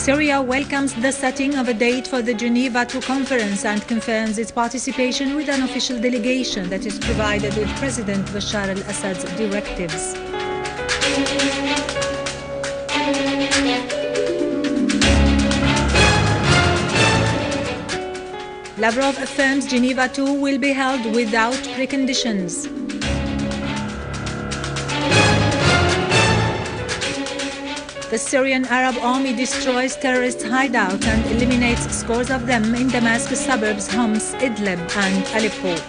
Syria welcomes the setting of a date for the Geneva II conference and confirms its participation with an official delegation that is provided with President Bashar al-Assad's directives. Lavrov affirms Geneva II will be held without preconditions. The Syrian Arab army destroys terrorist hideouts and eliminates scores of them in Damascus suburbs Homs, Idlib and Aleppo.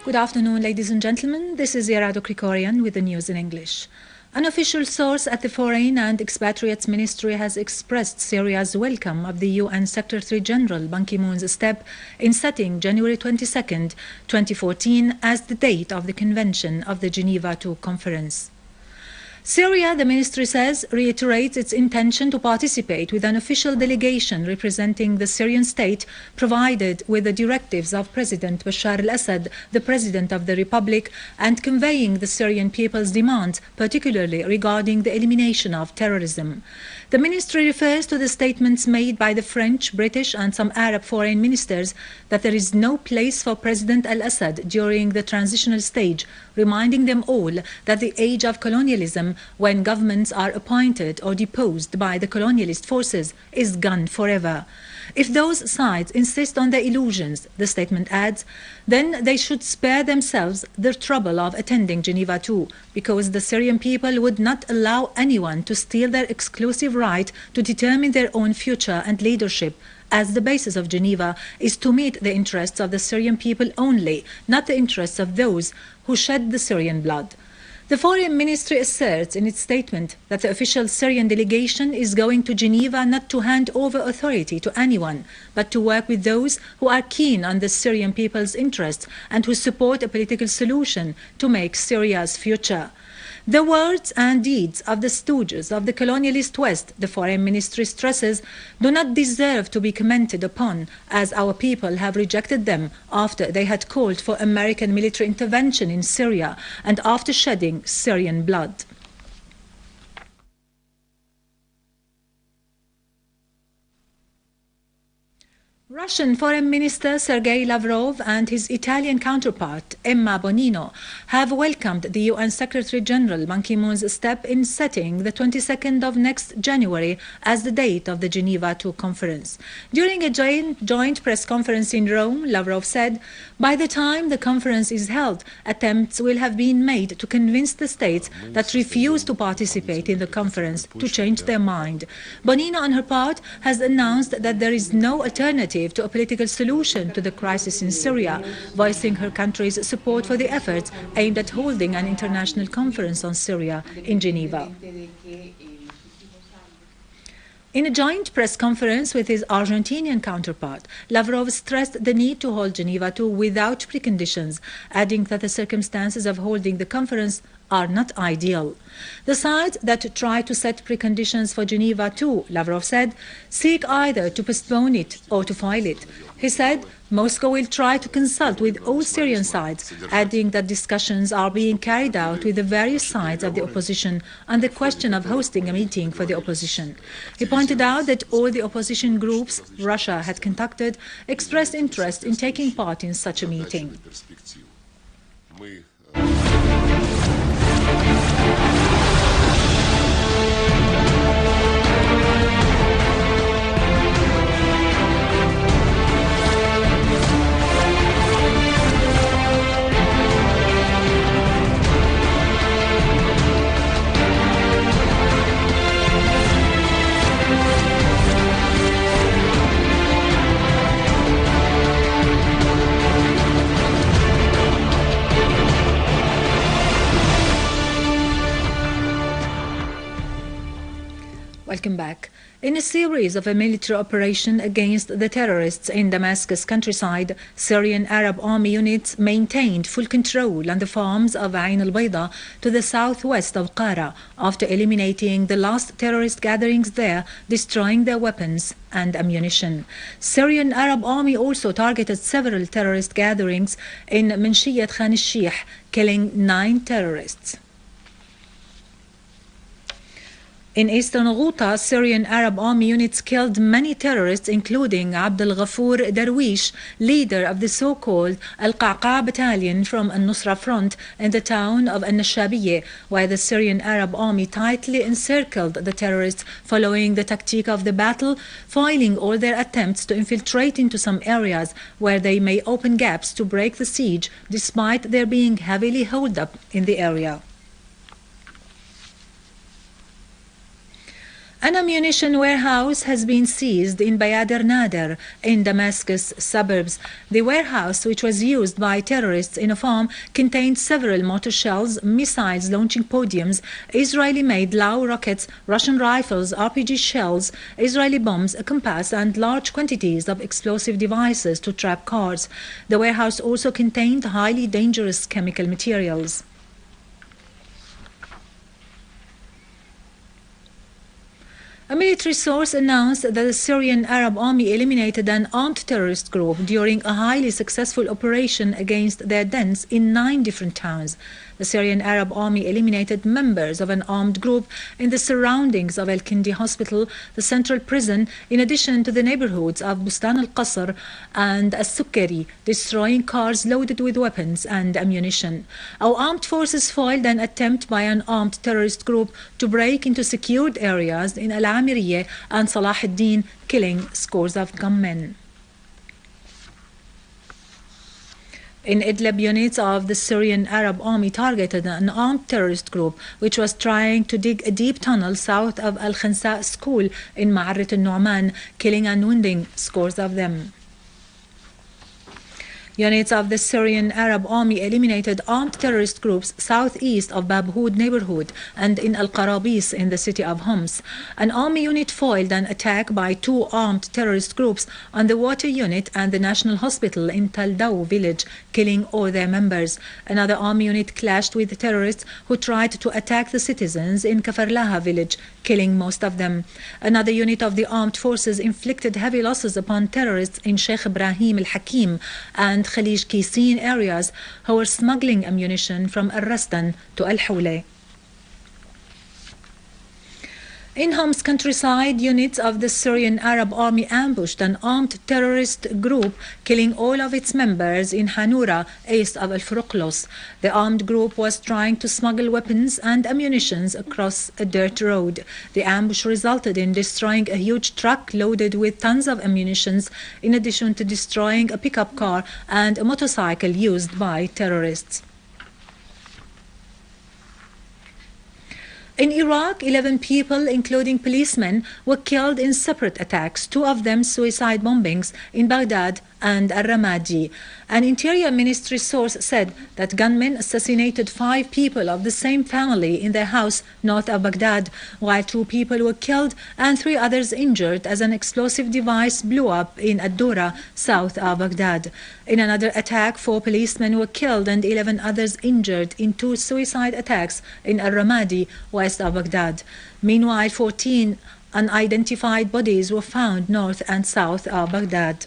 Good afternoon, ladies and gentlemen. This is Yarado Krikorian with the news in English. An official source at the Foreign and Expatriates Ministry has expressed Syria's welcome of the UN Secretary-General Ban Ki-moon's step in setting January 22, 2014 as the date of the convention of the Geneva II Conference. Syria, the ministry says, reiterates its intention to participate with an official delegation representing the Syrian state, provided with the directives of President Bashar al-Assad, the President of the Republic, and conveying the Syrian people's demands, particularly regarding the elimination of terrorism. The ministry refers to the statements made by the French, British and some Arab foreign ministers that there is no place for President al-Assad during the transitional stage, reminding them all that the age of colonialism, when governments are appointed or deposed by the colonialist forces, is gone forever. If those sides insist on their illusions, the statement adds, then they should spare themselves the trouble of attending Geneva II, because the Syrian people would not allow anyone to steal their exclusive right to determine their own future and leadership, as the basis of Geneva is to meet the interests of the Syrian people only, not the interests of those who shed the Syrian blood. The Foreign Ministry asserts in its statement that the official Syrian delegation is going to Geneva not to hand over authority to anyone, but to work with those who are keen on the Syrian people's interests and who support a political solution to make Syria's future. The words and deeds of the stooges of the colonialist West, the Foreign Ministry stresses, do not deserve to be commented upon, as our people have rejected them after they had called for American military intervention in Syria and after shedding Syrian blood. Russian Foreign Minister Sergei Lavrov and his Italian counterpart, Emma Bonino, have welcomed the UN Secretary-General Ban Ki-moon's step in setting the 22nd of next January as the date of the Geneva II conference. During a joint press conference in Rome, Lavrov said, "By the time the conference is held, attempts will have been made to convince the states that refuse to participate in the conference to change their mind." Bonino, on her part, has announced that there is no alternative to a political solution to the crisis in Syria, voicing her country's support for the efforts aimed at holding an international conference on Syria in Geneva. In a joint press conference with his Argentinian counterpart, Lavrov stressed the need to hold Geneva II without preconditions, adding that the circumstances of holding the conference are not ideal. The sides that try to set preconditions for Geneva II, Lavrov said, seek either to postpone it or to foil it. He said Moscow will try to consult with all Syrian sides, adding that discussions are being carried out with the various sides of the opposition on the question of hosting a meeting for the opposition. He pointed out that all the opposition groups Russia had contacted expressed interest in taking part in such a meeting. Welcome back. In a series of a military operation against the terrorists in Damascus countryside, Syrian Arab army units maintained full control on the farms of Ain al-Bayda to the southwest of Qara after eliminating the last terrorist gatherings there, destroying their weapons and ammunition. Syrian Arab army also targeted several terrorist gatherings in Manshiyat Khan al-Sheikh, killing 9 terrorists. In eastern Ghouta, Syrian Arab army units killed many terrorists, including Abdel Ghafour Darwish, leader of the so-called Al-Qaqa battalion from Al-Nusra front in the town of Al-Nashabiyeh, where the Syrian Arab army tightly encircled the terrorists following the tactic of the battle, foiling all their attempts to infiltrate into some areas where they may open gaps to break the siege, despite their being heavily holed up in the area. An ammunition warehouse has been seized in Bayadir Nader in Damascus suburbs. The warehouse, which was used by terrorists in a farm, contained several mortar shells, missiles launching podiums, Israeli-made Lau rockets, Russian rifles, RPG shells, Israeli bombs, a compass, and large quantities of explosive devices to trap cars. The warehouse also contained highly dangerous chemical materials. A military source announced that the Syrian Arab army eliminated an armed terrorist group during a highly successful operation against their dens in 9 different towns. The Syrian Arab army eliminated members of an armed group in the surroundings of Al-Kindi Hospital, the central prison, in addition to the neighborhoods of Bustan al-Qasr and As-Sukkari, destroying cars loaded with weapons and ammunition. Our armed forces foiled an attempt by an armed terrorist group to break into secured areas in Al-Amiriyeh and Salah ad-Din, killing scores of gunmen. In Idlib, units of the Syrian Arab army targeted an armed terrorist group which was trying to dig a deep tunnel south of Al-Khansa school in Ma'arrat al-Nu'man, killing and wounding scores of them. Units of the Syrian Arab army eliminated armed terrorist groups southeast of Babhoud neighborhood and in Al-Qarabis in the city of Homs. An army unit foiled an attack by 2 armed terrorist groups on the water unit and the National Hospital in Taldaw village, killing all their members. Another army unit clashed with terrorists who tried to attack the citizens in Kafarlaha village, killing most of them. Another unit of the armed forces inflicted heavy losses upon terrorists in Sheikh Ibrahim al-Hakim and Khalij Kisin areas who were smuggling ammunition from Al-Rastan to Al-Hawleh. In Homs countryside, units of the Syrian Arab army ambushed an armed terrorist group, killing all of its members in Hanura, east of Al-Furuqlos. The armed group was trying to smuggle weapons and ammunition across a dirt road. The ambush resulted in destroying a huge truck loaded with tons of ammunition, in addition to destroying a pickup car and a motorcycle used by terrorists. In Iraq, 11 people, including policemen, were killed in separate attacks, 2 of them suicide bombings in Baghdad and Al-Ramadi. An Interior Ministry source said that gunmen assassinated 5 people of the same family in their house north of Baghdad, while 2 people were killed and 3 others injured as an explosive device blew up in Ad-Dura, south of Baghdad. In another attack, 4 policemen were killed and 11 others injured in 2 suicide attacks in Al-Ramadi, west of Baghdad. Meanwhile, 14 unidentified bodies were found north and south of Baghdad.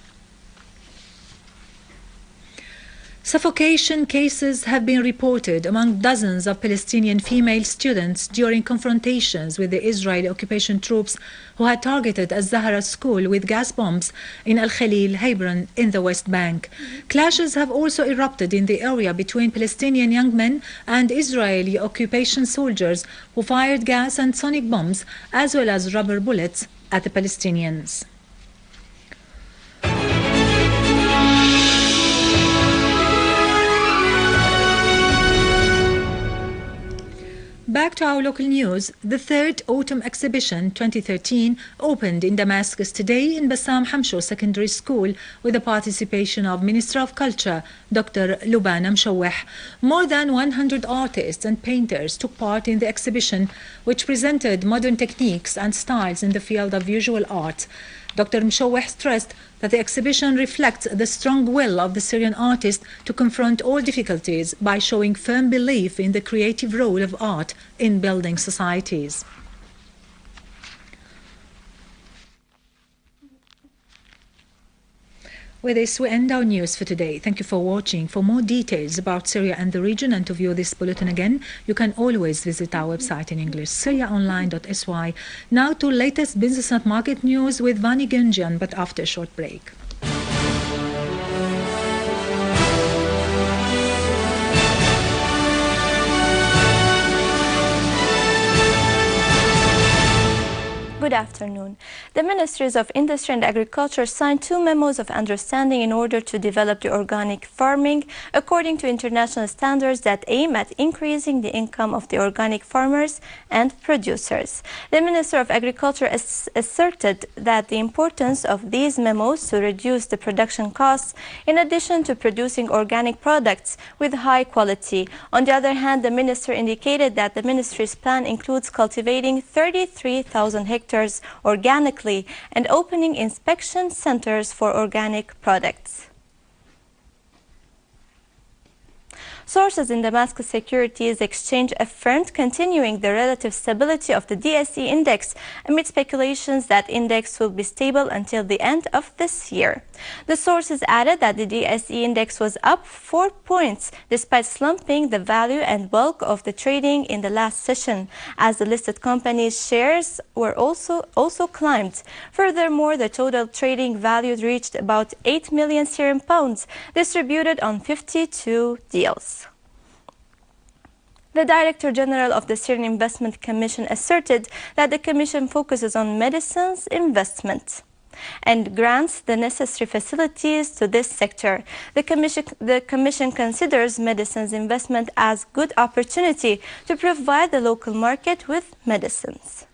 Suffocation cases have been reported among dozens of Palestinian female students during confrontations with the Israeli occupation troops who had targeted Az-Zahra school with gas bombs in Al-Khalil, Hebron, in the West Bank. Clashes have also erupted in the area between Palestinian young men and Israeli occupation soldiers who fired gas and sonic bombs as well as rubber bullets at the Palestinians. Back to to our local news, the third Autumn Exhibition 2013 opened in Damascus today in Bassam Hamsho Secondary School with the participation of Minister of Culture, Dr. Lubana Mshaweh. More than 100 artists and painters took part in the exhibition, which presented modern techniques and styles in the field of visual art. Dr. Mshaweh stressed that the exhibition reflects the strong will of the Syrian artist to confront all difficulties by showing firm belief in the creative role of art in building societies. With this, we end our news for today. Thank you for watching. For more details about Syria and the region and to view this bulletin again, you can always visit our website in English, syriaonline.sy. Now to latest business and market news with Vani Gunjan, but after a short break. Good afternoon. The Ministries of Industry and Agriculture signed 2 memos of understanding in order to develop the organic farming according to international standards that aim at increasing the income of the organic farmers and producers. The Minister of Agriculture asserted that the importance of these memos to reduce the production costs in addition to producing organic products with high quality. On the other hand, the Minister indicated that the Ministry's plan includes cultivating 33,000 hectares organically and opening inspection centers for organic products. Sources in Damascus Securities Exchange affirmed continuing the relative stability of the DSE index amid speculations that index will be stable until the end of this year. The sources added that the DSE index was up 4 points despite slumping the value and bulk of the trading in the last session, as the listed companies' shares were also climbed. Furthermore, the total trading value reached about 8 million Syrian pounds, distributed on 52 deals. The Director General of the Syrian Investment Commission asserted that the Commission focuses on medicines investment and grants the necessary facilities to this sector. The Commission considers medicines investment as good opportunity to provide the local market with medicines.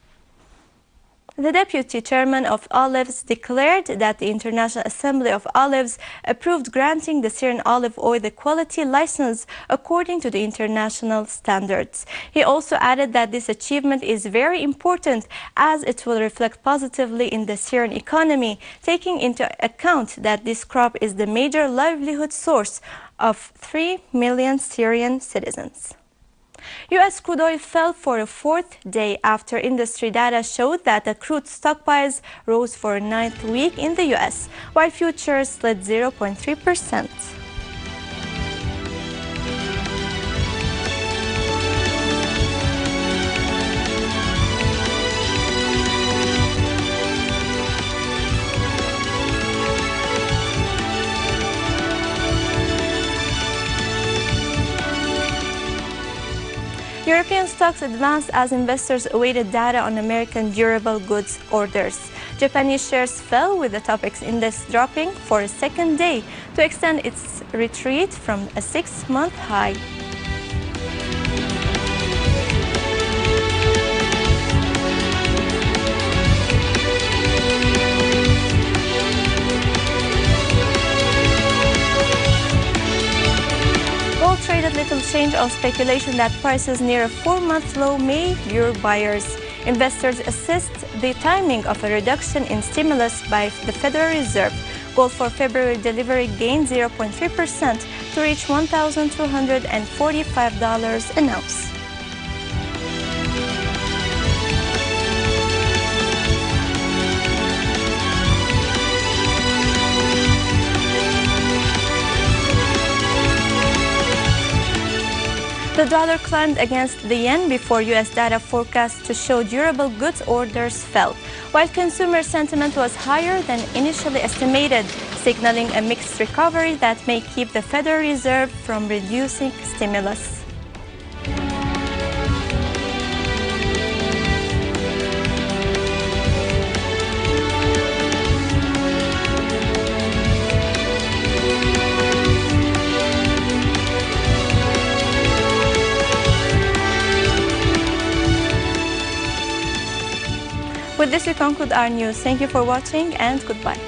The Deputy Chairman of Olives declared that the International Assembly of Olives approved granting the Syrian olive oil the quality license according to the international standards. He also added that this achievement is very important as it will reflect positively in the Syrian economy, taking into account that this crop is the major livelihood source of 3 million Syrian citizens. U.S. crude oil fell for a 4th day after industry data showed that the crude stockpiles rose for a 9th week in the U.S., while futures slid 0.3%. European stocks advanced as investors awaited data on American durable goods orders. Japanese shares fell, with the Topix index dropping for a 2nd day to extend its retreat from a 6-month high. Gold traded little change on speculation that prices near a 4-month low may lure buyers. Investors assessed the timing of a reduction in stimulus by the Federal Reserve. Gold for February delivery gained 0.3% to reach $1,245 an ounce. The dollar climbed against the yen before U.S. data forecasts to show durable goods orders fell, while consumer sentiment was higher than initially estimated, signaling a mixed recovery that may keep the Federal Reserve from reducing stimulus. With this, we conclude our news. Thank you for watching and goodbye.